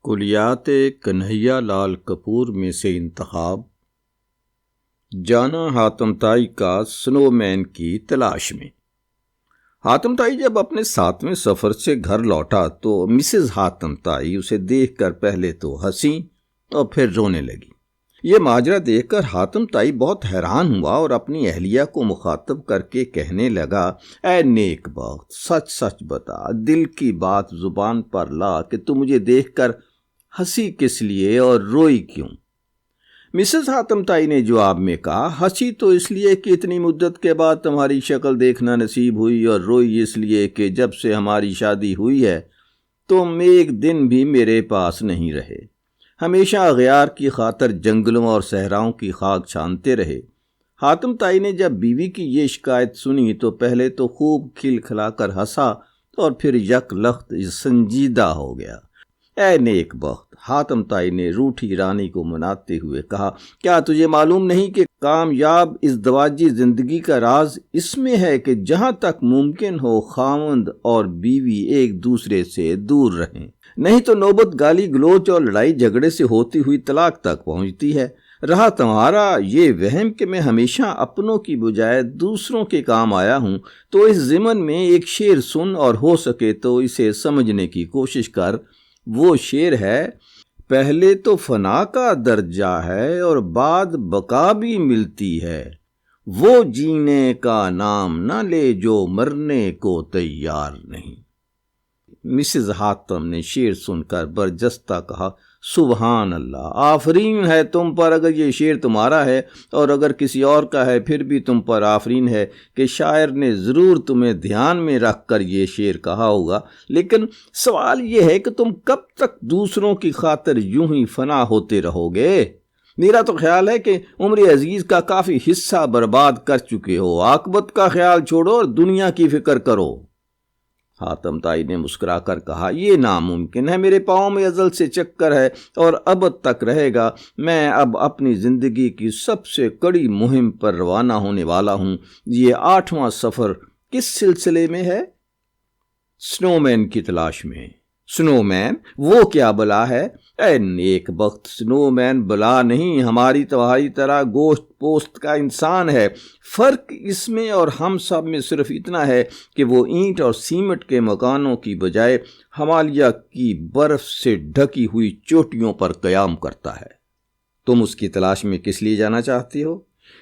کلیات کنہیا لال کپور میں سے انتخاب۔ جانا حاتم طائی کا سنو مین کی تلاش میں۔ حاتم طائی جب اپنے 7ویں سفر سے گھر لوٹا تو مسز حاتم طائی اسے دیکھ کر پہلے تو ہنسی اور پھر رونے لگی۔ یہ ماجرا دیکھ کر حاتم طائی بہت حیران ہوا اور اپنی اہلیہ کو مخاطب کر کے کہنے لگا، اے نیک بخت، سچ سچ بتا، دل کی بات زبان پر لا کہ تو مجھے دیکھ کر ہنسی کس لیے اور روئی کیوں؟ مسز حاتم طائی نے جواب میں کہا، ہنسی تو اس لیے کہ اتنی مدت کے بعد تمہاری شکل دیکھنا نصیب ہوئی، اور روئی اس لیے کہ جب سے ہماری شادی ہوئی ہے تم ایک دن بھی میرے پاس نہیں رہے، ہمیشہ اغیار کی خاطر جنگلوں اور صحراؤں کی خاک چھانتے رہے۔ حاتم طائی نے جب بیوی کی یہ شکایت سنی تو پہلے تو خوب کھل کھلا کر ہنسا اور پھر یک لخت سنجیدہ ہو گیا۔ اے نیک بخت، حاتم طائی نے روٹھی رانی کو مناتے ہوئے کہا، کیا تجھے معلوم نہیں کہ کامیاب ازدواجی زندگی کا راز اس میں ہے کہ جہاں تک ممکن ہو خاوند اور بیوی ایک دوسرے سے دور رہیں، نہیں تو نوبت گالی گلوچ اور لڑائی جھگڑے سے ہوتی ہوئی طلاق تک پہنچتی ہے۔ رہا تمہارا یہ وہم کہ میں ہمیشہ اپنوں کی بجائے دوسروں کے کام آیا ہوں، تو اس ضمن میں ایک شعر سن اور ہو سکے تو اسے سمجھنے کی کوشش کر۔ وہ شعر ہے، پہلے تو فنا کا درجہ ہے اور بعد بقا بھی ملتی ہے، وہ جینے کا نام نہ لے جو مرنے کو تیار نہیں۔ مسز حاتم نے شعر سن کر برجستہ کہا، سبحان اللہ، آفرین ہے تم پر اگر یہ شعر تمہارا ہے، اور اگر کسی اور کا ہے پھر بھی تم پر آفرین ہے کہ شاعر نے ضرور تمہیں دھیان میں رکھ کر یہ شعر کہا ہوگا۔ لیکن سوال یہ ہے کہ تم کب تک دوسروں کی خاطر یوں ہی فنا ہوتے رہو گے؟ میرا تو خیال ہے کہ عمر عزیز کا کافی حصہ برباد کر چکے ہو، عاقبت کا خیال چھوڑو اور دنیا کی فکر کرو۔ حاتم طائی نے مسکرا کر کہا، یہ ناممکن ہے، میرے پاؤں میں ازل سے چکر ہے اور ابد تک رہے گا۔ میں اب اپنی زندگی کی سب سے کڑی مہم پر روانہ ہونے والا ہوں۔ یہ 8واں سفر کس سلسلے میں ہے؟ سنو مین کی تلاش میں۔ سنو مین؟ وہ کیا بلا ہے؟ اے نیک بخت، سنو مین بلا نہیں، ہماری تمہاری طرح گوشت پوست کا انسان ہے۔ فرق اس میں اور ہم سب میں صرف اتنا ہے کہ وہ اینٹ اور سیمنٹ کے مکانوں کی بجائے ہمالیہ کی برف سے ڈھکی ہوئی چوٹیوں پر قیام کرتا ہے۔ تم اس کی تلاش میں کس لیے جانا چاہتی ہو؟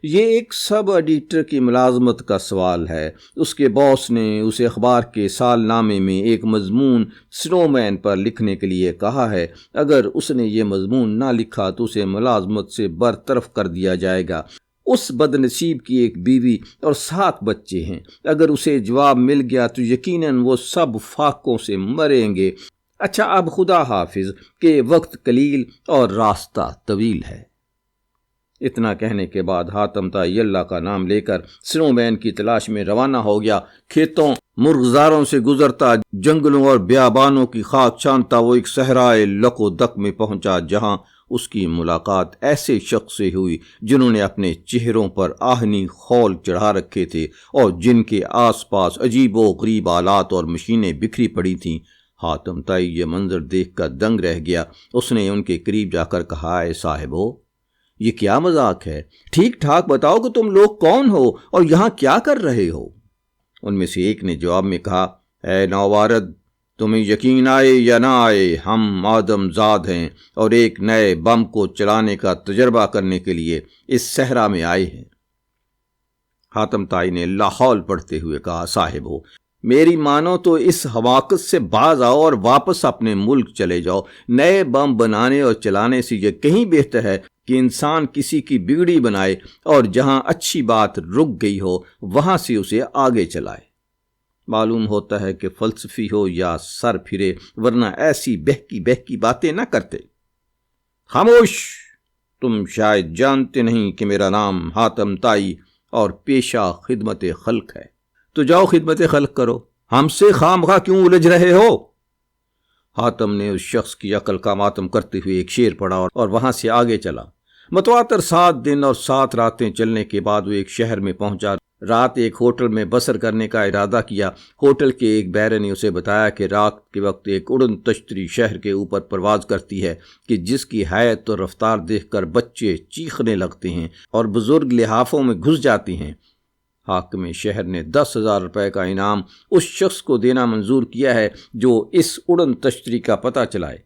یہ ایک سب ایڈیٹر کی ملازمت کا سوال ہے۔ اس کے باس نے اسے اخبار کے سال نامے میں ایک مضمون سنو مین پر لکھنے کے لیے کہا ہے۔ اگر اس نے یہ مضمون نہ لکھا تو اسے ملازمت سے برطرف کر دیا جائے گا۔ اس بد نصیب کی ایک بیوی اور 7 بچے ہیں۔ اگر اسے جواب مل گیا تو یقیناً وہ سب فاقوں سے مریں گے۔ اچھا، اب خدا حافظ کہ وقت قلیل اور راستہ طویل ہے۔ اتنا کہنے کے بعد حاتم طائی اللہ کا نام لے کر سنو مین کی تلاش میں روانہ ہو گیا۔ کھیتوں، مرغزاروں سے گزرتا، جنگلوں اور بیابانوں کی خاک چھانتا وہ ایک صحرائے لق و دق میں پہنچا، جہاں اس کی ملاقات ایسے شخص سے ہوئی جنہوں نے اپنے چہروں پر آہنی خول چڑھا رکھے تھے اور جن کے آس پاس عجیب و غریب آلات اور مشینیں بکھری پڑی تھیں۔ حاتم طائی یہ منظر دیکھ کر دنگ رہ گیا۔ اس نے ان کے قریب جا کر کہا، اے صاحبو، یہ کیا مذاق ہے؟ ٹھیک ٹھاک بتاؤ کہ تم لوگ کون ہو اور یہاں کیا کر رہے ہو؟ ان میں سے ایک نے جواب میں کہا، اے نوارد، تمہیں یقین آئے یا نہ آئے، ہم آدم زاد ہیں اور ایک نئے بم کو چلانے کا تجربہ کرنے کے لیے اس صحرا میں آئے ہیں۔ حاتم طائی نے لا حول پڑھتے ہوئے کہا، صاحبو، میری مانو تو اس حماقت سے باز آؤ اور واپس اپنے ملک چلے جاؤ۔ نئے بم بنانے اور چلانے سے یہ کہیں بہتر ہے کہ انسان کسی کی بگڑی بنائے اور جہاں اچھی بات رک گئی ہو وہاں سے اسے آگے چلائے۔ معلوم ہوتا ہے کہ فلسفی ہو یا سر پھرے، ورنہ ایسی بہکی باتیں نہ کرتے۔ خاموش، تم شاید جانتے نہیں کہ میرا نام حاتم طائی اور پیشہ خدمت خلق ہے۔ تو جاؤ خدمت خلق کرو، ہم سے خواہ کیوں الجھ رہے ہو؟ حاتم نے اس شخص کی عقل کا ماتم کرتے ہوئے ایک شعر پڑھا اور وہاں سے آگے چلا۔ متواتر 7 دن اور 7 راتیں چلنے کے بعد وہ ایک شہر میں پہنچا۔ رات ایک ہوٹل میں بسر کرنے کا ارادہ کیا۔ ہوٹل کے ایک بیرے نے اسے بتایا کہ رات کے وقت ایک اڑن تشتری شہر کے اوپر پرواز کرتی ہے کہ جس کی حیت اور رفتار دیکھ کر بچے چیخنے لگتے ہیں اور بزرگ لحافوں میں گھس جاتی ہیں۔ حاکم شہر نے 10,000 روپے کا انعام اس شخص کو دینا منظور کیا ہے جو اس اڑن تشتری کا پتہ چلائے۔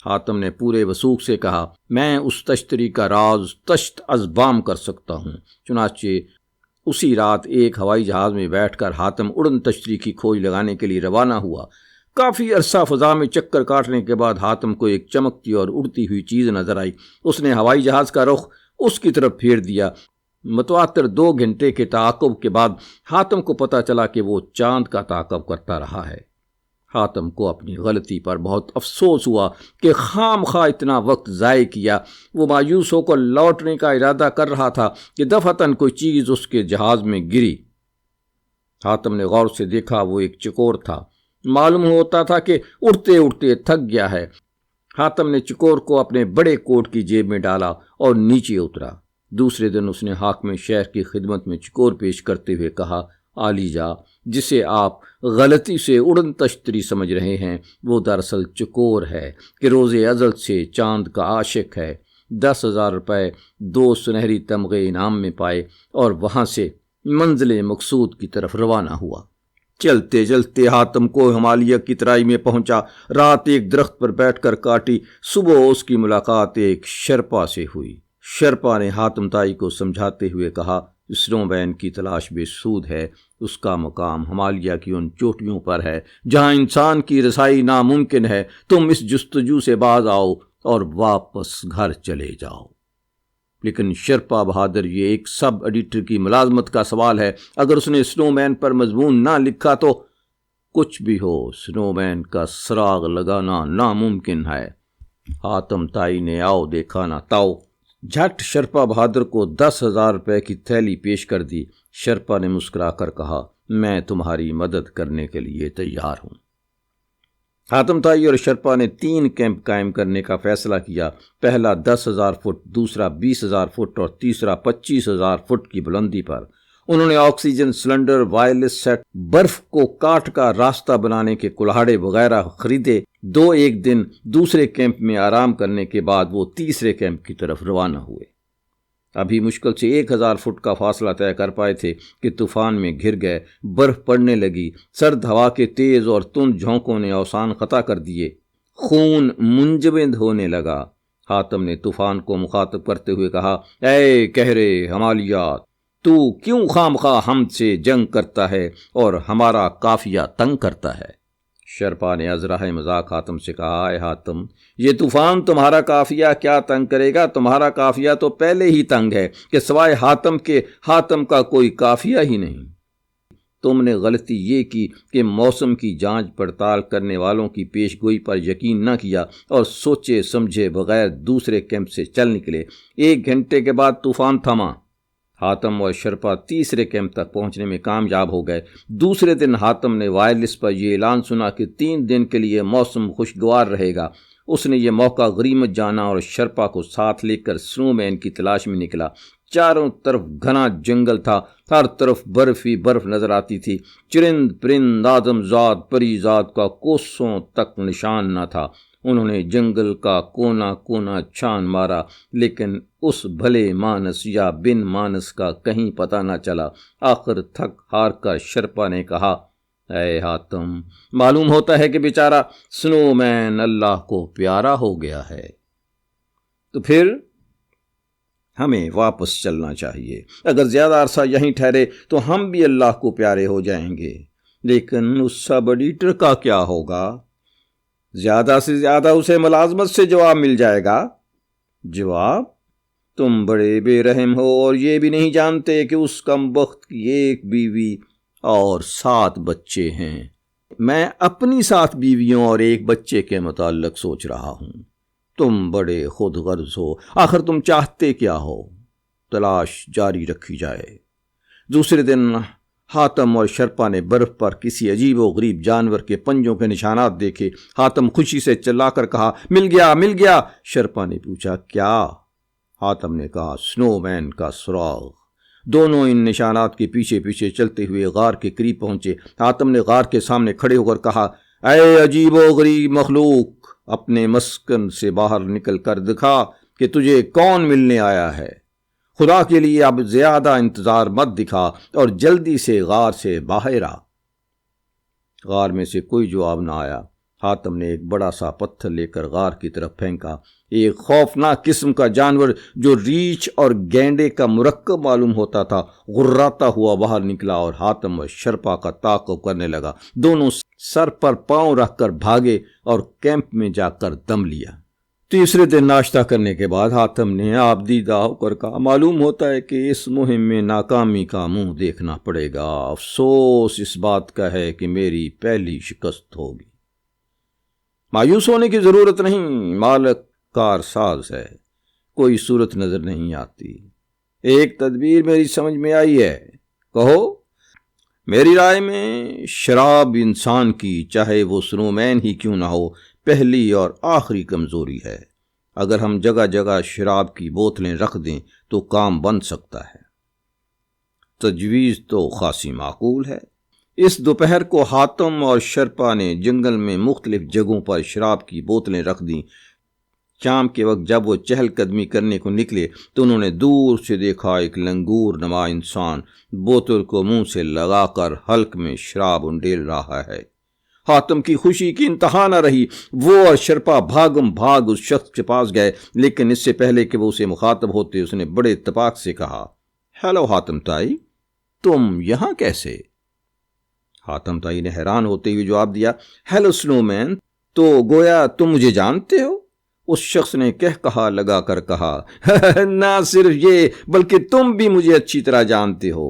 حاتم نے پورے وثوق سے کہا، میں اس تشتری کا راز تشت از بام کر سکتا ہوں۔ چنانچہ اسی رات ایک ہوائی جہاز میں بیٹھ کر حاتم اڑن تشتری کی کھوج لگانے کے لیے روانہ ہوا۔ کافی عرصہ فضا میں چکر کاٹنے کے بعد حاتم کو ایک چمکتی اور اڑتی ہوئی چیز نظر آئی۔ اس نے ہوائی جہاز کا رخ اس کی طرف پھیر دیا۔ متواتر 2 گھنٹے کے تعاقب کے بعد حاتم کو پتہ چلا کہ وہ چاند کا تعاقب کرتا رہا ہے۔ حاتم کو اپنی غلطی پر بہت افسوس ہوا کہ خام خواہ اتنا وقت ضائع کیا۔ وہ مایوس ہو کر لوٹنے کا ارادہ کر رہا تھا کہ دفعتاً کوئی چیز اس کے جہاز میں گری۔ حاتم نے غور سے دیکھا، وہ ایک چکور تھا۔ معلوم ہوتا تھا کہ اڑتے اڑتے تھک گیا ہے۔ حاتم نے چکور کو اپنے بڑے کوٹ کی جیب میں ڈالا اور نیچے اترا۔ دوسرے دن اس نے حاکم شہر کی خدمت میں چکور پیش کرتے ہوئے کہا، عالیجا، جسے آپ غلطی سے اڑن تشتری سمجھ رہے ہیں وہ دراصل چکور ہے کہ روز ازل سے چاند کا عاشق ہے۔ 10,000 روپے 2 سنہری تمغے انعام میں پائے اور وہاں سے منزل مقصود کی طرف روانہ ہوا۔ چلتے چلتے حاتم کو ہمالیہ کی ترائی میں پہنچا۔ رات ایک درخت پر بیٹھ کر کاٹی۔ صبح اس کی ملاقات ایک شرپا سے ہوئی۔ شرپا نے حاتم تائی کو سمجھاتے ہوئے کہا، سنو مین کی تلاش بے سود ہے۔ اس کا مقام ہمالیہ کی ان چوٹیوں پر ہے جہاں انسان کی رسائی ناممکن ہے۔ تم اس جستجو سے باز آؤ اور واپس گھر چلے جاؤ۔ لیکن شرپا بہادر، یہ ایک سب ایڈیٹر کی ملازمت کا سوال ہے۔ اگر اس نے سنو مین پر مضمون نہ لکھا تو کچھ بھی ہو، سنو مین کا سراغ لگانا ناممکن ہے۔ حاتم تائی نے آؤ دیکھا نہ تاؤ جھٹ شرپا بہادر کو 10,000 روپے کی تھیلی پیش کر دی۔ شرپا نے مسکرا کر کہا، میں تمہاری مدد کرنے کے لیے تیار ہوں۔ حاتم تائی اور شرپا نے 3 کیمپ قائم کرنے کا فیصلہ کیا۔ پہلا 10,000 فٹ، دوسرا 20,000 فٹ اور تیسرا 25,000 فٹ کی بلندی پر۔ انہوں نے آکسیجن سلنڈر، وائرلیس سیٹ، برف کو کاٹ کا راستہ بنانے کے کلاڑے وغیرہ خریدے۔ 1 دن دوسرے کیمپ میں آرام کرنے کے بعد وہ تیسرے کیمپ کی طرف روانہ ہوئے۔ ابھی مشکل سے 1,000 فٹ کا فاصلہ طے کر پائے تھے کہ طوفان میں گھر گئے۔ برف پڑنے لگی۔ سرد ہوا کے تیز اور تند جھونکوں نے اوسان خطا کر دیے۔ خون منجمد ہونے لگا۔ حاتم نے طوفان کو مخاطب کرتے ہوئے کہا، اے کہرے ہمالیات، تو کیوں خام خواہ ہم سے جنگ کرتا ہے اور ہمارا قافیہ تنگ کرتا ہے؟ شرپا نے ازرہ مذاق حاتم سے کہا، اے حاتم، یہ طوفان تمہارا قافیہ کیا تنگ کرے گا؟ تمہارا قافیہ تو پہلے ہی تنگ ہے کہ سوائے حاتم کے حاتم کا کوئی قافیہ ہی نہیں۔ تم نے غلطی یہ کی کہ موسم کی جانچ پڑتال کرنے والوں کی پیش گوئی پر یقین نہ کیا اور سوچے سمجھے بغیر دوسرے کیمپ سے چل نکلے۔ 1 گھنٹے کے بعد طوفان تھما۔ حاتم اور شرپا تیسرے کیمپ تک پہنچنے میں کامیاب ہو گئے۔ دوسرے دن حاتم نے وائرلیس پر یہ اعلان سنا کہ 3 دن کے لیے موسم خوشگوار رہے گا۔ اس نے یہ موقع غنیمت جانا اور شرپا کو ساتھ لے کر سنو مین کی تلاش میں نکلا۔ چاروں طرف گھنا جنگل تھا، ہر طرف برف ہی برف نظر آتی تھی۔ چرند پرند، آدم زاد، پری زاد کا کوسوں تک نشان نہ تھا۔ انہوں نے جنگل کا کونا کونا چھان مارا، لیکن اس بھلے مانس یا بن مانس کا کہیں پتہ نہ چلا۔ آخر تھک ہار کر شرپا نے کہا، اے حاتم، معلوم ہوتا ہے کہ بیچارہ سنو مین اللہ کو پیارا ہو گیا ہے۔ تو پھر ہمیں واپس چلنا چاہیے۔ اگر زیادہ عرصہ یہیں ٹھہرے تو ہم بھی اللہ کو پیارے ہو جائیں گے۔ لیکن اس سب ایڈیٹر کا کیا ہوگا؟ زیادہ سے زیادہ اسے ملازمت سے جواب مل جائے گا۔ جواب؟ تم بڑے بے رحم ہو اور یہ بھی نہیں جانتے کہ اس کمبخت کی 1 بیوی اور 7 بچے ہیں۔ میں اپنی 7 بیویوں اور 1 بچے کے متعلق سوچ رہا ہوں۔ تم بڑے خود غرض ہو۔ آخر تم چاہتے کیا ہو؟ تلاش جاری رکھی جائے۔ دوسرے دن حاتم اور شرپا نے برف پر کسی عجیب و غریب جانور کے پنجوں کے نشانات دیکھے۔ حاتم خوشی سے چلا کر کہا، مل گیا مل گیا۔ شرپا نے پوچھا، کیا؟ حاتم نے کہا، سنو مین کا سراغ۔ دونوں ان نشانات کے پیچھے پیچھے چلتے ہوئے غار کے قریب پہنچے۔ حاتم نے غار کے سامنے کھڑے ہو کر کہا، اے عجیب و غریب مخلوق، اپنے مسکن سے باہر نکل کر دکھا کہ تجھے کون ملنے آیا ہے۔ خدا کے لیے اب زیادہ انتظار مت دکھا اور جلدی سے غار سے باہر آ۔ غار میں سے کوئی جواب نہ آیا۔ حاتم نے ایک بڑا سا پتھر لے کر غار کی طرف پھینکا۔ ایک خوفناک قسم کا جانور جو ریچھ اور گینڈے کا مرکب معلوم ہوتا تھا غراتا ہوا باہر نکلا اور حاتم و شرپا کا تعاقب کرنے لگا۔ دونوں سر پر پاؤں رکھ کر بھاگے اور کیمپ میں جا کر دم لیا۔ تیسرے دن ناشتہ کرنے کے بعد حاتم نے آپ دیدہ ہو کر کہا، معلوم ہوتا ہے کہ اس مہم میں ناکامی کا منہ دیکھنا پڑے گا۔ افسوس اس بات کا ہے کہ میری پہلی شکست ہوگی۔ مایوس ہونے کی ضرورت نہیں، مالک کارساز ہے، کوئی صورت نظر نہیں آتی۔ ایک تدبیر میری سمجھ میں آئی ہے، کہو۔ میری رائے میں شراب انسان کی، چاہے وہ سنو مین ہی کیوں نہ ہو، پہلی اور آخری کمزوری ہے۔ اگر ہم جگہ جگہ شراب کی بوتلیں رکھ دیں تو کام بن سکتا ہے۔ تجویز تو خاصی معقول ہے۔ اس دوپہر کو حاتم اور شرپا نے جنگل میں مختلف جگہوں پر شراب کی بوتلیں رکھ دیں۔ شام کے وقت جب وہ چہل قدمی کرنے کو نکلے تو انہوں نے دور سے دیکھا ایک لنگور نما انسان بوتل کو منہ سے لگا کر حلق میں شراب انڈیل رہا ہے۔ حاتم کی خوشی کی انتہا نہ رہی۔ وہ اور شرپا بھاگم بھاگ اس شخص کے پاس گئے، لیکن اس سے پہلے کہ وہ اسے مخاطب ہوتے اس نے بڑے اتفاق سے کہا، ہیلو حاتم تائی، تم یہاں کیسے؟ حاتم تائی نے حیران ہوتے ہوئے جواب دیا، ہیلو سنو مین، تو گویا تم مجھے جانتے ہو؟ اس شخص نے کہا لگا کر کہا، نہ صرف یہ بلکہ تم بھی مجھے اچھی طرح جانتے ہو۔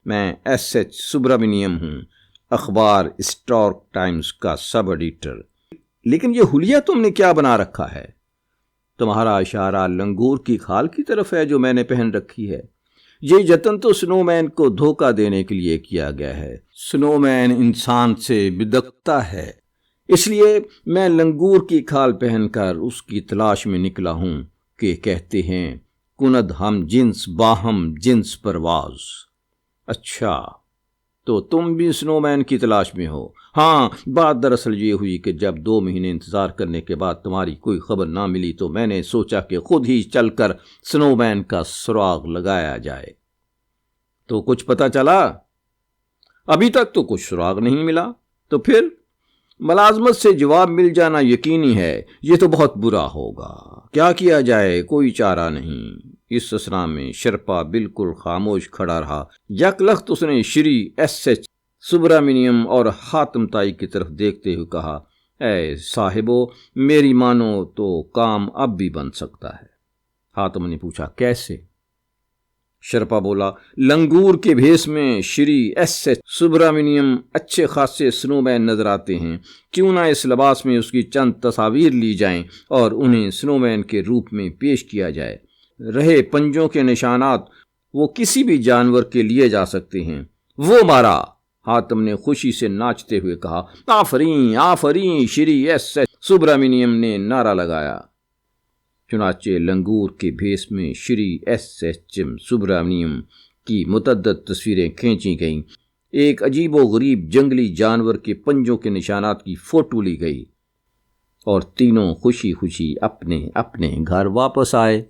میں ایس ایچ سبرامنیم ہوں، اخبار اسٹارک ٹائمز کا سب ایڈیٹر۔ لیکن یہ حلیہ تم نے کیا بنا رکھا ہے؟ تمہارا اشارہ لنگور کی کھال کی طرف ہے جو میں نے پہن رکھی ہے۔ یہ جتن تو سنو مین کو دھوکہ دینے کے لیے کیا گیا ہے۔ سنو مین انسان سے بدکتا ہے، اس لیے میں لنگور کی کھال پہن کر اس کی تلاش میں نکلا ہوں کہ کہتے ہیں کند ہم جنس باہم جنس پرواز۔ اچھا، تو تم بھی سنو مین کی تلاش میں ہو؟ ہاں، بات دراصل یہ ہوئی کہ جب 2 مہینے انتظار کرنے کے بعد تمہاری کوئی خبر نہ ملی تو میں نے سوچا کہ خود ہی چل کر سنو مین کا سراغ لگایا جائے۔ تو کچھ پتہ چلا؟ ابھی تک تو کچھ سراغ نہیں ملا۔ تو پھر ملازمت سے جواب مل جانا یقینی ہے، یہ تو بہت برا ہوگا۔ کیا کیا جائے، کوئی چارہ نہیں۔ اس اسنا میں شرپا بالکل خاموش کھڑا رہا۔ یک لخت اس نے شری ایس ایچ سبرامنیم اور حاتم تائی کی طرف دیکھتے ہوئے کہا، اے صاحبو، میری مانو تو کام اب بھی بن سکتا ہے۔ حاتم نے پوچھا، کیسے؟ شرپا بولا، لنگور کے بھیس میں شری ایس ایچ سبرامنیم اچھے خاصے سنو مین نظر آتے ہیں، کیوں نہ اس لباس میں اس کی چند تصاویر لی جائیں اور انہیں سنو مین کے روپ میں پیش کیا جائے۔ رہے پنجوں کے نشانات، وہ کسی بھی جانور کے لیے جا سکتے ہیں۔ وہ مارا! حاتم نے خوشی سے ناچتے ہوئے کہا، آفرین آفرین! شری ایس ایچ سبرامنیم نے نعرہ لگایا۔ چنانچہ لنگور کے بھیس میں شری ایس ایچ سبرامنیم کی متعدد تصویریں کھینچی گئیں۔ ایک عجیب و غریب جنگلی جانور کے پنجوں کے نشانات کی فوٹو لی گئی اور تینوں خوشی خوشی اپنے اپنے گھر واپس آئے۔